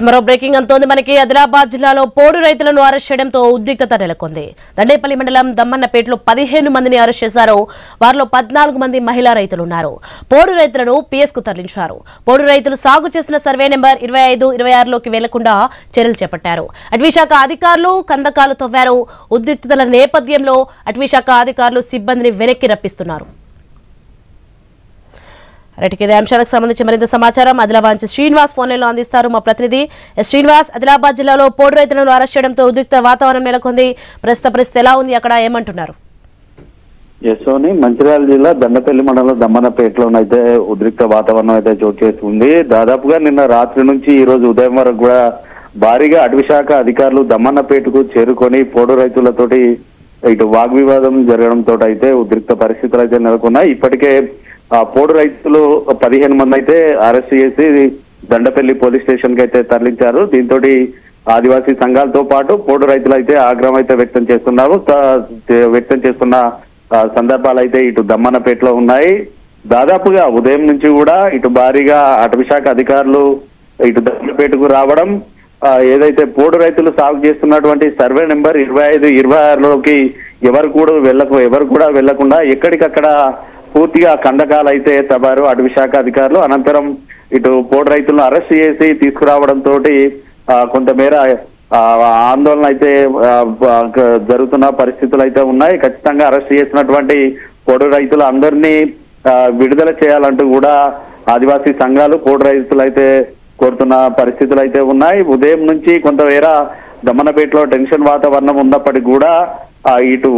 మరో బ్రేకింగ్ అంతోంది మనకి. ఆదిలాబాద్ జిల్లాలో పోడు రైతులను అరెస్ట్ చేయడంతో ఉద్రిక్తత నెలకొంది. దండేపల్లి మండలం దమ్మన్నపేటలో 15 మందిని అరెస్ట్ చేశారు. వారిలో 14 మంది మహిళా రైతులున్నారు. పోడు రైతులను పిఎస్ కు తరలించారు. పోడు రైతులు సాగు చేసిన సర్వే నెంబర్ 25, 26లోకి వెళ్లకుండా చర్యలు చేపట్టారు. అటవీశాఖ అధికారులు కందకాలు తవ్వారు. ఉద్రిక్తతల నేపథ్యంలో అటవీశాఖ అధికారులు సిబ్బందిని వెనక్కి రప్పిస్తున్నారు. ఇదే అంశాలకు సంబంధించి మరింత సమాచారం ఆదిలాబాద్ నుంచి శ్రీనివాస్ ఫోన్ లైన్లో అందిస్తారు మా ప్రతినిధి. శ్రీనివాస్, ఆదిలాబాద్ జిల్లాలో పోడు రైతులను అరెస్ట్ చేయడంతో ఉద్రిక్త వాతావరణం నెలకొంది. ప్రస్తుత పరిస్థితి ఎలా ఉంది, అక్కడ ఏమంటున్నారు? యశోని, మంచిర్యాల జిల్లా దండపల్లి మండలం దమ్మన్నపేటలోనైతే ఉద్రిక్త వాతావరణం అయితే చోటు చేసుకుంది. దాదాపుగా నిన్న రాత్రి నుంచి ఈ రోజు ఉదయం వరకు కూడా భారీగా అటవీశాఖ అధికారులు దమ్మన్నపేటకు చేరుకొని పోడు రైతులతోటి ఇటు వాగ్వివాదం జరగడంతో అయితే ఉద్రిక్త పరిస్థితులు అయితే నెలకొన్నాయి. ఇప్పటికే పోడు రైతులు 15 మంది అయితే అరెస్ట్ చేసి దండపల్లి పోలీస్ స్టేషన్ కి అయితే తరలించారు. దీంతో ఆదివాసీ సంఘాలతో పాటు పోడు రైతులు అయితే ఆగ్రహం అయితే వ్యక్తం చేస్తున్న సందర్భాలు అయితే ఇటు దమ్మన్నపేటలో ఉన్నాయి. దాదాపుగా ఉదయం నుంచి కూడా ఇటు భారీగా అటవీశాఖ అధికారులు ఇటు దమ్మన్నపేటకు రావడం, ఏదైతే పోడు రైతులు సాగు చేస్తున్నటువంటి సర్వే నెంబర్ 25, 26లోకి ఎవరు కూడా వెళ్లకుండా ఎక్కడికక్కడ పూర్తిగా కందకాలు అయితే తవ్వారు అటవీశాఖ అధికారులు. అనంతరం ఇటు పోడు రైతులను అరెస్ట్ చేసి తీసుకురావడంతో కొంతమేర ఆందోళన అయితే జరుగుతున్న పరిస్థితులు అయితే ఉన్నాయి. ఖచ్చితంగా అరెస్ట్ చేసినటువంటి పోడు రైతులు అందరినీ విడుదల చేయాలంటూ కూడా ఆదివాసీ సంఘాలు పోడు రైతులు అయితే కోరుతున్న పరిస్థితులు అయితే ఉన్నాయి. ఉదయం నుంచి కొంతమేర దమ్మన్నపేటలో టెన్షన్ వాతావరణం ఉన్నప్పటికీ కూడా ఇటు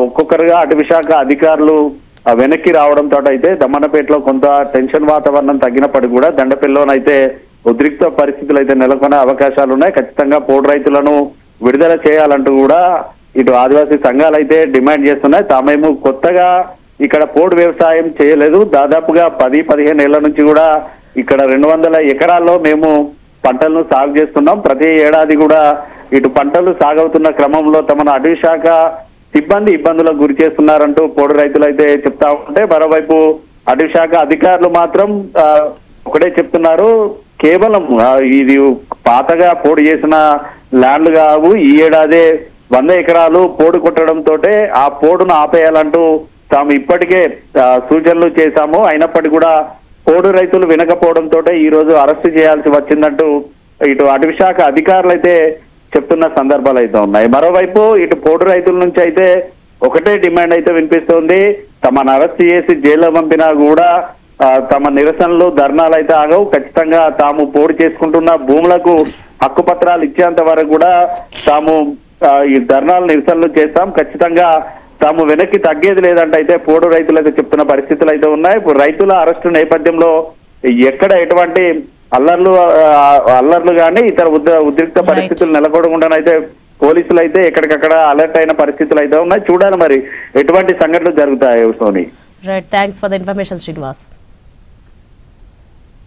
ఒక్కొక్కరుగా అటవీశాఖ అధికారులు వెనక్కి రావడంతో అయితే దమ్మన్నపేటలో కొంత టెన్షన్ వాతావరణం తగ్గినప్పటికీ కూడా దండపల్లిలోనైతే ఉద్రిక్త పరిస్థితులు అయితే నెలకొనే అవకాశాలు ఉన్నాయి. ఖచ్చితంగా పోడు రైతులను విడుదల చేయాలంటూ కూడా ఇటు ఆదివాసీ సంఘాలు అయితే డిమాండ్ చేస్తున్నాయి. తామేమో కొత్తగా ఇక్కడ పోడు వ్యవసాయం చేయలేదు. దాదాపుగా 10-15 ఏళ్ల నుంచి కూడా ఇక్కడ 200 ఎకరాల్లో మేము పంటలను సాగు చేస్తున్నాం. ప్రతి ఏడాది కూడా ఇటు పంటలు సాగవుతున్న క్రమంలో తమను అటవీశాఖ సిబ్బంది ఇబ్బందులకు గురి చేస్తున్నారంటూ పోడు రైతులు అయితే చెప్తా ఉంటే, మరోవైపు అటవీశాఖ అధికారులు మాత్రం ఒకటే చెప్తున్నారు, కేవలం ఇది పాతగా పోడు చేసిన ల్యాండ్లు కావు, ఈ ఏడాదే 100 ఎకరాలు పోడు కొట్టడంతో ఆ పోడును ఆపేయాలంటూ తాము ఇప్పటికే సూచనలు చేశాము. అయినప్పటికీ కూడా పోడు రైతులు వినకపోవడంతో ఈ రోజు అరెస్టు చేయాల్సి వచ్చిందంటూ ఇటు అటవీశాఖ అధికారులు అయితే చెప్తున్న సందర్భాలు అయితే ఉన్నాయి. మరోవైపు ఇటు పోడు రైతుల నుంచి అయితే ఒకటే డిమాండ్ అయితే వినిపిస్తోంది, తమను అరెస్ట్ చేసి జైల్లో పంపినా కూడా తమ నిరసనలు ధర్నాలు అయితే ఆగవు. ఖచ్చితంగా తాము పోడు చేసుకుంటున్న భూములకు హక్కు పత్రాలు ఇచ్చేంత వరకు కూడా తాము ఈ ధర్నాలు నిరసనలు చేస్తాం. ఖచ్చితంగా తాము వెనక్కి తగ్గేది లేదంటే అయితే పోడు రైతులు అయితే చెప్తున్న పరిస్థితులు అయితే ఉన్నాయి. ఇప్పుడు రైతుల అరెస్టు నేపథ్యంలో ఎక్కడ ఎటువంటి అల్లర్లు కానీ ఇతర ఉద్రిక్త పరిస్థితులు నెలకొనకుండానైతే పోలీసులు అయితే ఎక్కడికక్కడ అలర్ట్ అయిన పరిస్థితులు అయితే ఉన్నాయి. చూడాలి మరి ఎటువంటి సంఘటనలు జరుగుతాయి. Soni, right, thanks for the information Srinivas.